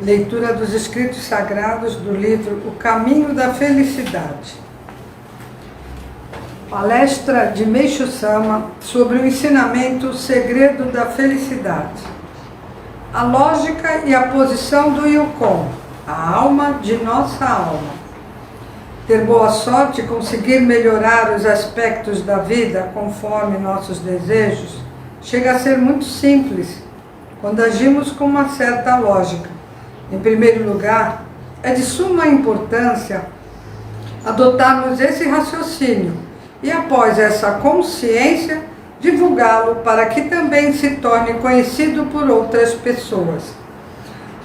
Leitura dos Escritos Sagrados do livro O Caminho da Felicidade. Palestra de Meishu Sama sobre o ensinamento O Segredo da Felicidade. A lógica e a posição do Yukon, a alma de nossa alma. Ter boa sorte e conseguir melhorar os aspectos da vida conforme nossos desejos chega a ser muito simples quando agimos com uma certa lógica. Em primeiro lugar, é de suma importância adotarmos esse raciocínio e, após essa consciência, divulgá-lo para que também se torne conhecido por outras pessoas.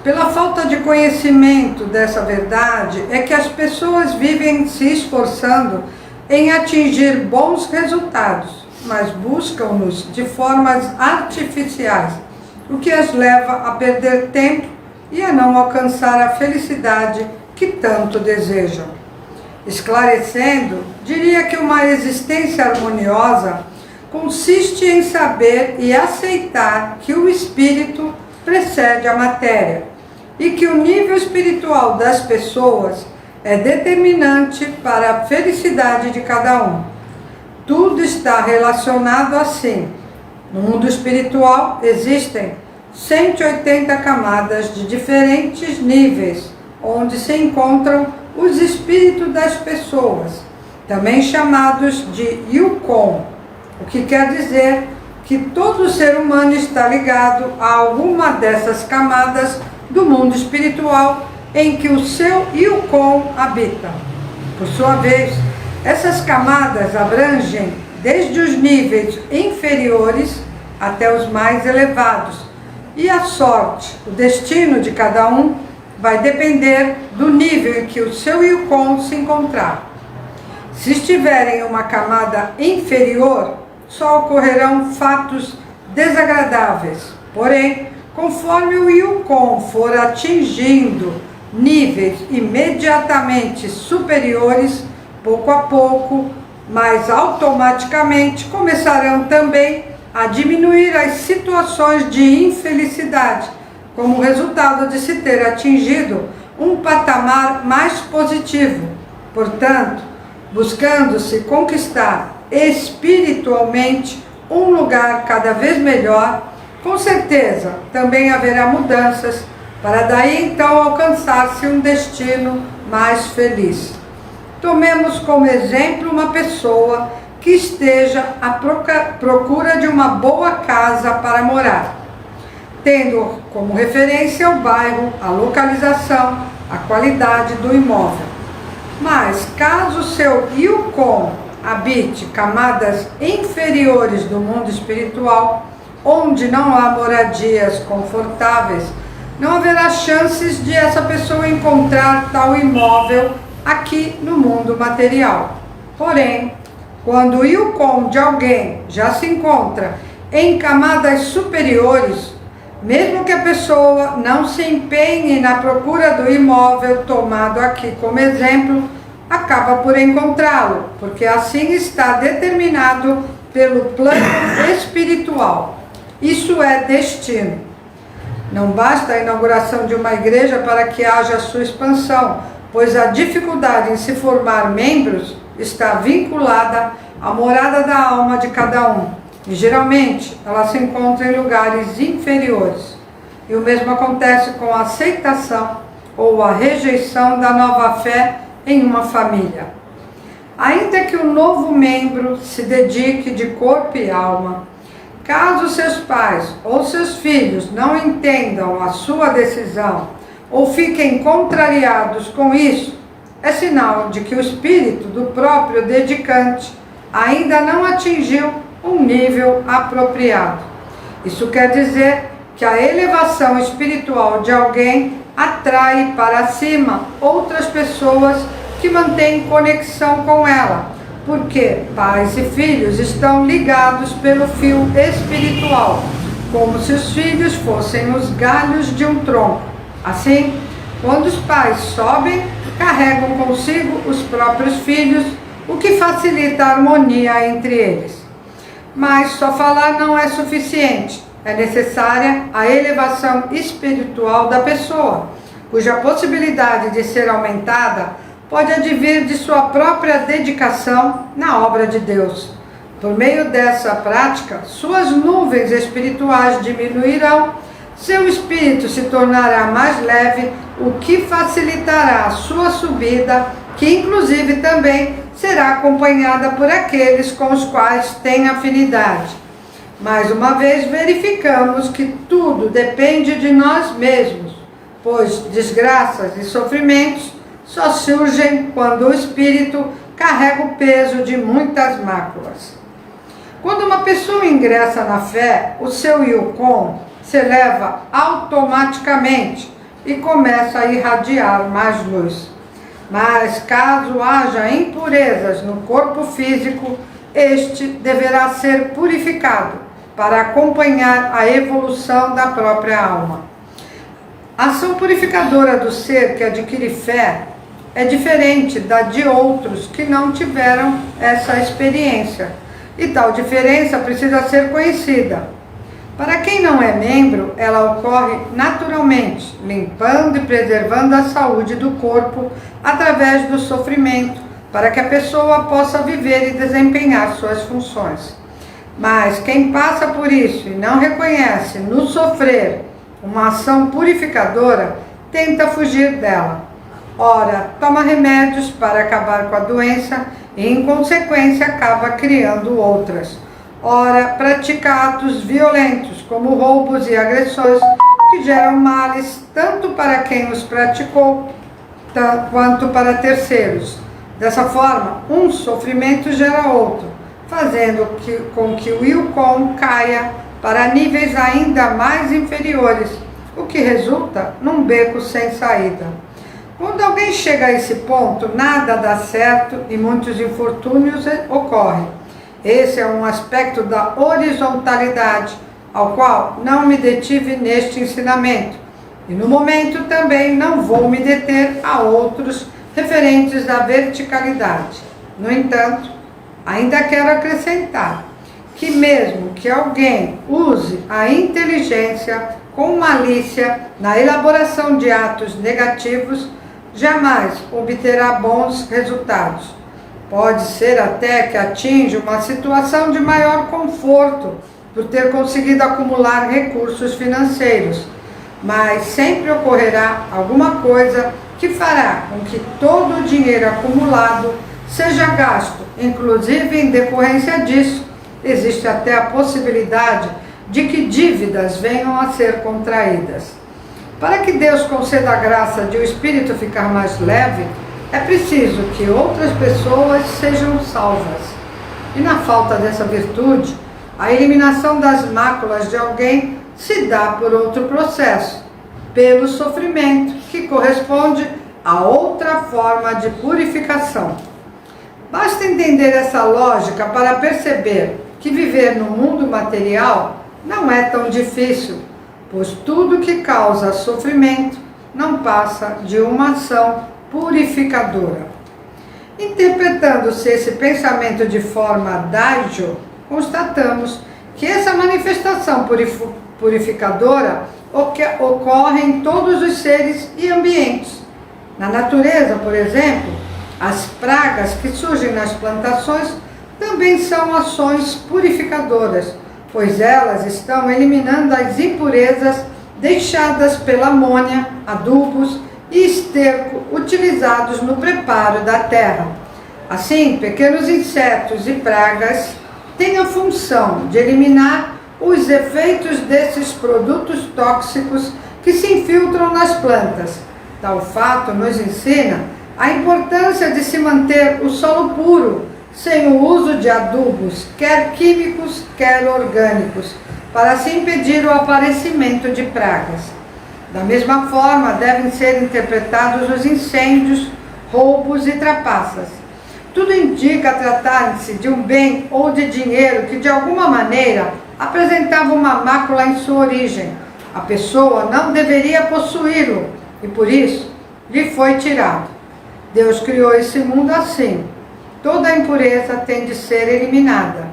Pela falta de conhecimento dessa verdade é que as pessoas vivem se esforçando em atingir bons resultados, mas buscam-nos de formas artificiais, o que as leva a perder tempo e a não alcançar a felicidade que tanto desejam. Esclarecendo, diria que uma existência harmoniosa consiste em saber e aceitar que o espírito precede a matéria e que o nível espiritual das pessoas é determinante para a felicidade de cada um. Tudo está relacionado assim. No mundo espiritual existem 180 camadas de diferentes níveis, onde se encontram os espíritos das pessoas, também chamados de Yukon, o que quer dizer que todo ser humano está ligado a alguma dessas camadas do mundo espiritual em que o seu Yukon habita. Por sua vez, essas camadas abrangem desde os níveis inferiores até os mais elevados, e a sorte, o destino de cada um, vai depender do nível em que o seu Yukon se encontrar. Se estiver em uma camada inferior, só ocorrerão fatos desagradáveis. Porém, conforme o Yukon for atingindo níveis imediatamente superiores, pouco a pouco, mas automaticamente começarão também a diminuir as situações de infelicidade, como resultado de se ter atingido um patamar mais positivo. Portanto, buscando-se conquistar espiritualmente um lugar cada vez melhor, com certeza também haverá mudanças para daí então alcançar-se um destino mais feliz. Tomemos como exemplo uma pessoa que esteja à procura de uma boa casa para morar, tendo como referência o bairro, a localização, a qualidade do imóvel. Mas caso seu Yukon habite camadas inferiores do mundo espiritual, onde não há moradias confortáveis, não haverá chances de essa pessoa encontrar tal imóvel aqui no mundo material. Porém, quando o Yukon de alguém já se encontra em camadas superiores, mesmo que a pessoa não se empenhe na procura do imóvel tomado aqui como exemplo, acaba por encontrá-lo, porque assim está determinado pelo plano espiritual. Isso é destino. Não basta a inauguração de uma igreja para que haja sua expansão, pois a dificuldade em se formar membros está vinculada à morada da alma de cada um. E geralmente ela se encontra em lugares inferiores. E o mesmo acontece com a aceitação ou a rejeição da nova fé em uma família. Ainda que o novo membro se dedique de corpo e alma, caso seus pais ou seus filhos não entendam a sua decisão ou fiquem contrariados com isso, é sinal de que o espírito do próprio dedicante ainda não atingiu um nível apropriado. Isso quer dizer que a elevação espiritual de alguém atrai para cima outras pessoas que mantêm conexão com ela, porque pais e filhos estão ligados pelo fio espiritual, como se os filhos fossem os galhos de um tronco. Assim, quando os pais sobem, carregam consigo os próprios filhos, o que facilita a harmonia entre eles. Mas só falar não é suficiente. É necessária a elevação espiritual da pessoa, cuja possibilidade de ser aumentada pode advir de sua própria dedicação na obra de Deus. Por meio dessa prática, suas nuvens espirituais diminuirão, seu espírito se tornará mais leve, o que facilitará a sua subida, que inclusive também será acompanhada por aqueles com os quais tem afinidade. Mais uma vez verificamos que tudo depende de nós mesmos, pois desgraças e sofrimentos só surgem quando o espírito carrega o peso de muitas máculas. Quando uma pessoa ingressa na fé, o seu Yukon se eleva automaticamente e começa a irradiar mais luz. Mas caso haja impurezas no corpo físico, este deverá ser purificado para acompanhar a evolução da própria alma. A ação purificadora do ser que adquire fé é diferente da de outros que não tiveram essa experiência, e tal diferença precisa ser conhecida. Para quem não é membro, ela ocorre naturalmente, limpando e preservando a saúde do corpo através do sofrimento, para que a pessoa possa viver e desempenhar suas funções. Mas quem passa por isso e não reconhece no sofrer uma ação purificadora, tenta fugir dela. Ora, toma remédios para acabar com a doença e, em consequência, acaba criando outras. Ora, pratica atos violentos, como roubos e agressões, que geram males tanto para quem os praticou, quanto para terceiros. Dessa forma, um sofrimento gera outro, fazendo com que o Yukon caia para níveis ainda mais inferiores, o que resulta num beco sem saída. Quando alguém chega a esse ponto, nada dá certo e muitos infortúnios ocorrem. Esse é um aspecto da horizontalidade, ao qual não me detive neste ensinamento, e no momento também não vou me deter a outros referentes à verticalidade. No entanto, ainda quero acrescentar que mesmo que alguém use a inteligência com malícia na elaboração de atos negativos, jamais obterá bons resultados. Pode ser até que atinja uma situação de maior conforto por ter conseguido acumular recursos financeiros, mas sempre ocorrerá alguma coisa que fará com que todo o dinheiro acumulado seja gasto. Inclusive, em decorrência disso, existe até a possibilidade de que dívidas venham a ser contraídas. Para que Deus conceda a graça de o espírito ficar mais leve, é preciso que outras pessoas sejam salvas. E na falta dessa virtude, a eliminação das máculas de alguém se dá por outro processo, pelo sofrimento, que corresponde a outra forma de purificação. Basta entender essa lógica para perceber que viver no mundo material não é tão difícil, pois tudo que causa sofrimento não passa de uma ação purificadora. Interpretando-se esse pensamento de forma Daijo, constatamos que essa manifestação purificadora ocorre em todos os seres e ambientes. Na natureza, por exemplo, as pragas que surgem nas plantações também são ações purificadoras, pois elas estão eliminando as impurezas deixadas pela amônia, adubos e esterco utilizados no preparo da terra. Assim, pequenos insetos e pragas têm a função de eliminar os efeitos desses produtos tóxicos que se infiltram nas plantas. Tal fato nos ensina a importância de se manter o solo puro, sem o uso de adubos, quer químicos, quer orgânicos, para se impedir o aparecimento de pragas. Da mesma forma, devem ser interpretados os incêndios, roubos e trapaças. Tudo indica tratar-se de um bem ou de dinheiro que, de alguma maneira, apresentava uma mácula em sua origem. A pessoa não deveria possuí-lo e, por isso, lhe foi tirado. Deus criou esse mundo assim. Toda a impureza tem de ser eliminada.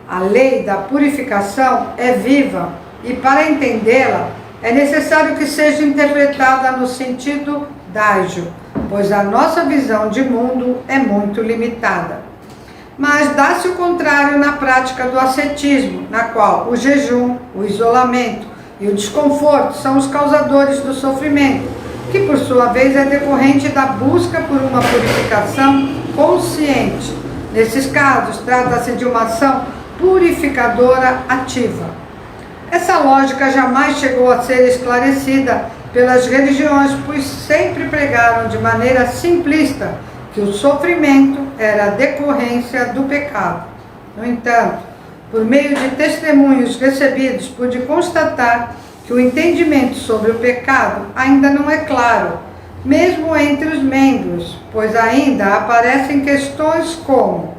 A lei da purificação é viva e, para entendê-la, é necessário que seja interpretada no sentido dágio, pois a nossa visão de mundo é muito limitada. Mas dá-se o contrário na prática do ascetismo, na qual o jejum, o isolamento e o desconforto são os causadores do sofrimento, que por sua vez é decorrente da busca por uma purificação consciente. Nesses casos, trata-se de uma ação purificadora ativa. Essa lógica jamais chegou a ser esclarecida pelas religiões, pois sempre pregaram de maneira simplista que o sofrimento era a decorrência do pecado. No entanto, por meio de testemunhos recebidos, pude constatar que o entendimento sobre o pecado ainda não é claro, mesmo entre os membros, pois ainda aparecem questões como: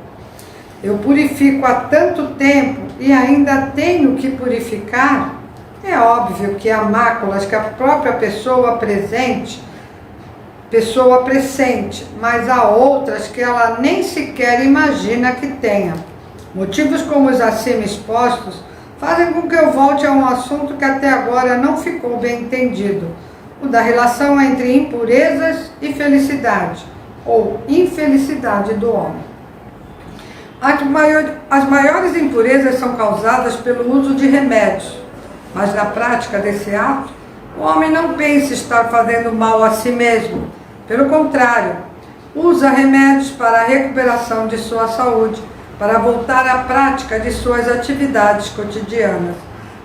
eu purifico há tanto tempo e ainda tenho que purificar? É óbvio que há máculas que a própria pessoa pressente, mas há outras que ela nem sequer imagina que tenha. Motivos como os acima expostos fazem com que eu volte a um assunto que até agora não ficou bem entendido, o da relação entre impurezas e felicidade, ou infelicidade do homem. As maiores impurezas são causadas pelo uso de remédios, mas na prática desse ato, o homem não pensa estar fazendo mal a si mesmo. Pelo contrário, usa remédios para a recuperação de sua saúde, para voltar à prática de suas atividades cotidianas.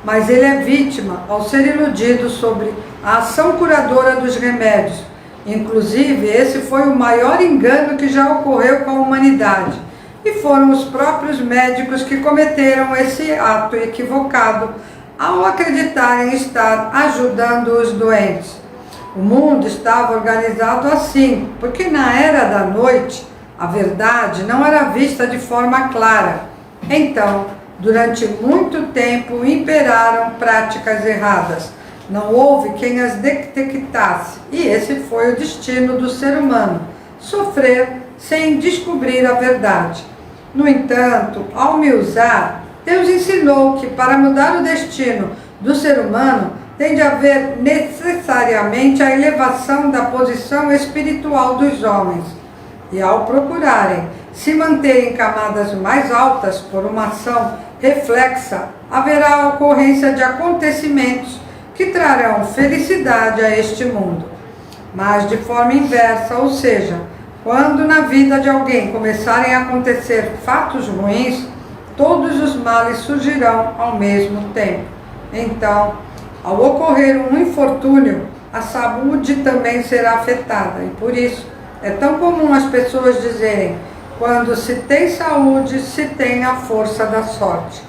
Mas ele é vítima ao ser iludido sobre a ação curadora dos remédios. Inclusive, esse foi o maior engano que já ocorreu com a humanidade. E foram os próprios médicos que cometeram esse ato equivocado ao acreditarem estar ajudando os doentes. O mundo estava organizado assim, porque na era da noite, a verdade não era vista de forma clara. Então, durante muito tempo, imperaram práticas erradas. Não houve quem as detectasse, e esse foi o destino do ser humano, sofrer sem descobrir a verdade. No entanto, ao me usar, Deus ensinou que para mudar o destino do ser humano, tem de haver necessariamente a elevação da posição espiritual dos homens. E ao procurarem se manter em camadas mais altas por uma ação reflexa, haverá a ocorrência de acontecimentos que trarão felicidade a este mundo. Mas de forma inversa, ou seja, quando na vida de alguém começarem a acontecer fatos ruins, todos os males surgirão ao mesmo tempo. Então, ao ocorrer um infortúnio, a saúde também será afetada. E por isso, é tão comum as pessoas dizerem: quando se tem saúde, se tem a força da sorte.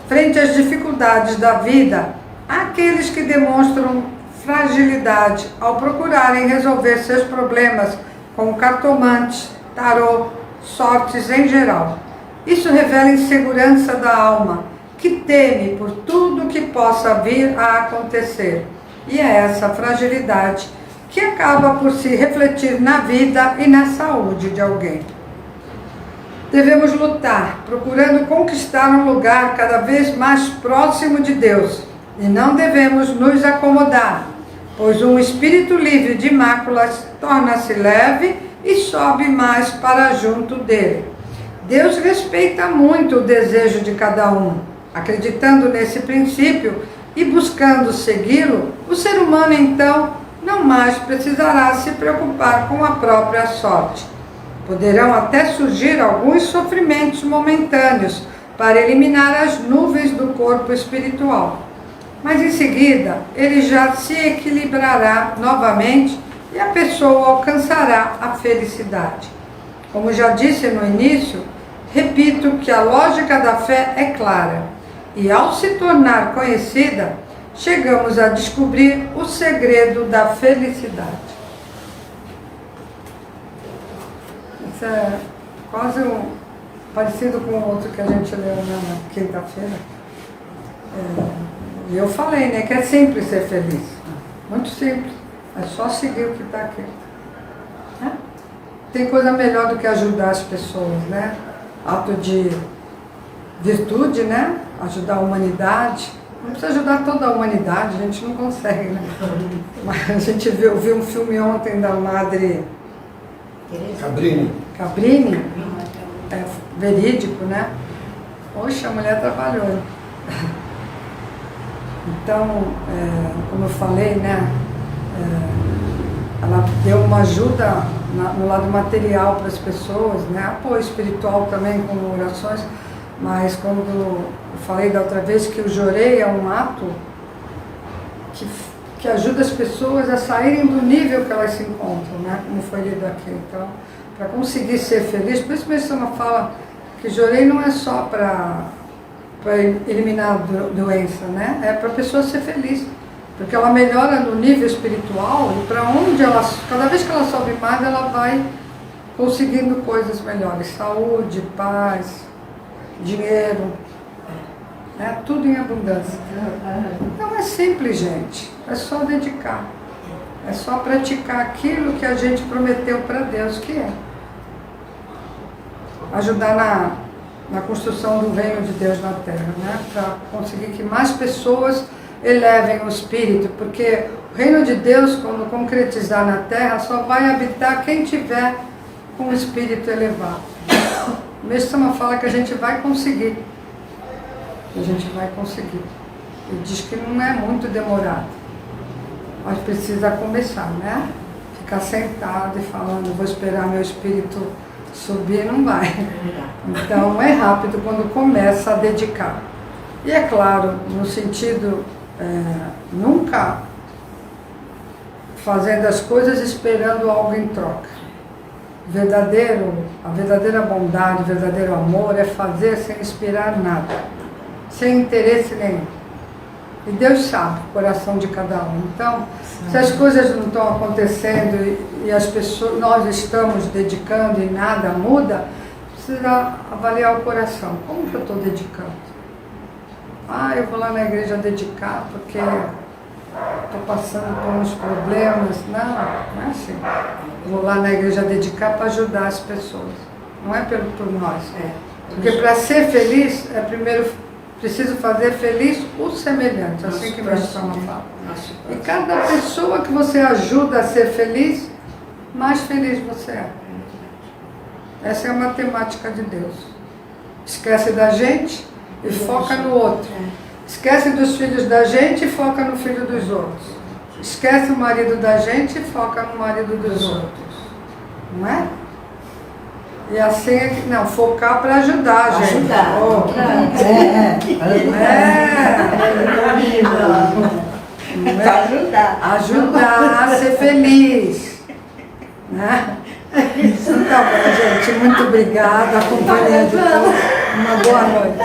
Frente às dificuldades da vida, há aqueles que demonstram fragilidade ao procurarem resolver seus problemas com cartomantes, tarô, sortes em geral. Isso revela insegurança da alma, que teme por tudo que possa vir a acontecer. E é essa fragilidade que acaba por se refletir na vida e na saúde de alguém. Devemos lutar, procurando conquistar um lugar cada vez mais próximo de Deus, e não devemos nos acomodar, pois um espírito livre de máculas torna-se leve e sobe mais para junto dele. Deus respeita muito o desejo de cada um. Acreditando nesse princípio e buscando segui-lo, o ser humano então não mais precisará se preocupar com a própria sorte. Poderão até surgir alguns sofrimentos momentâneos para eliminar as nuvens do corpo espiritual. Mas em seguida, ele já se equilibrará novamente e a pessoa alcançará a felicidade. Como já disse no início, repito que a lógica da fé é clara. E ao se tornar conhecida, chegamos a descobrir o segredo da felicidade. Isso é quase parecido com o outro que a gente leu na quinta-feira. E eu falei, né, que é simples ser feliz. Muito simples. É só seguir o que está aqui. Né? Tem coisa melhor do que ajudar as pessoas, né? Ato de virtude, né? Ajudar a humanidade. Não precisa ajudar toda a humanidade, a gente não consegue, né? Mas a gente viu um filme ontem da Madre Cabrini, verídico, né? Poxa, a mulher trabalhou. Então, como eu falei, né? Ela deu uma ajuda no lado material para as pessoas, né? Apoio espiritual também, com orações, mas quando eu falei da outra vez que o jorei é um ato que ajuda as pessoas a saírem do nível que elas se encontram, né? Como foi lido aqui. Então, para conseguir ser feliz, por isso mesmo ela fala que jorei não é só para eliminar a doença, né? É para a pessoa ser feliz. Porque ela melhora no nível espiritual e para onde ela, cada vez que ela sobe mais, ela vai conseguindo coisas melhores. Saúde, paz, dinheiro, né? Tudo em abundância. Então é simples, gente. É só dedicar. É só praticar aquilo que a gente prometeu para Deus, que é ajudar na construção do reino de Deus na Terra, né? Para conseguir que mais pessoas elevem o espírito, porque o reino de Deus, quando concretizar na Terra, só vai habitar quem tiver com o espírito elevado. O mesmo Sama fala que a gente vai conseguir. A gente vai conseguir. Ele diz que não é muito demorado, mas precisa começar, né? Ficar sentado e falando, vou esperar meu espírito subir, não vai. Então é rápido quando começa a dedicar. E é claro, no sentido, nunca fazendo as coisas esperando algo em troca. A verdadeira bondade, o verdadeiro amor é fazer sem esperar nada, sem interesse nenhum. E Deus sabe o coração de cada um. Então, se as coisas não estão acontecendo e as pessoas, nós estamos dedicando e nada muda, precisa avaliar o coração. Como que eu estou dedicando? Eu vou lá na igreja dedicar porque estou passando por uns problemas. Não é assim. Eu vou lá na igreja dedicar para ajudar as pessoas. Não é por nós. Porque para ser feliz, primeiro preciso fazer feliz o semelhante, assim que nós estamos falando. E cada pessoa que você ajuda a ser feliz, mais feliz você é. Essa é a matemática de Deus. Esquece da gente e foca no outro. Esquece dos filhos da gente e foca no filho dos outros. Esquece o marido da gente e foca no marido dos outros. Não é? E assim é que, não, focar para ajudar, gente. Para ajudar. Ajudar a ser feliz. Né? Então tá bom, gente. Muito obrigada. A companhia de todos. Uma boa noite.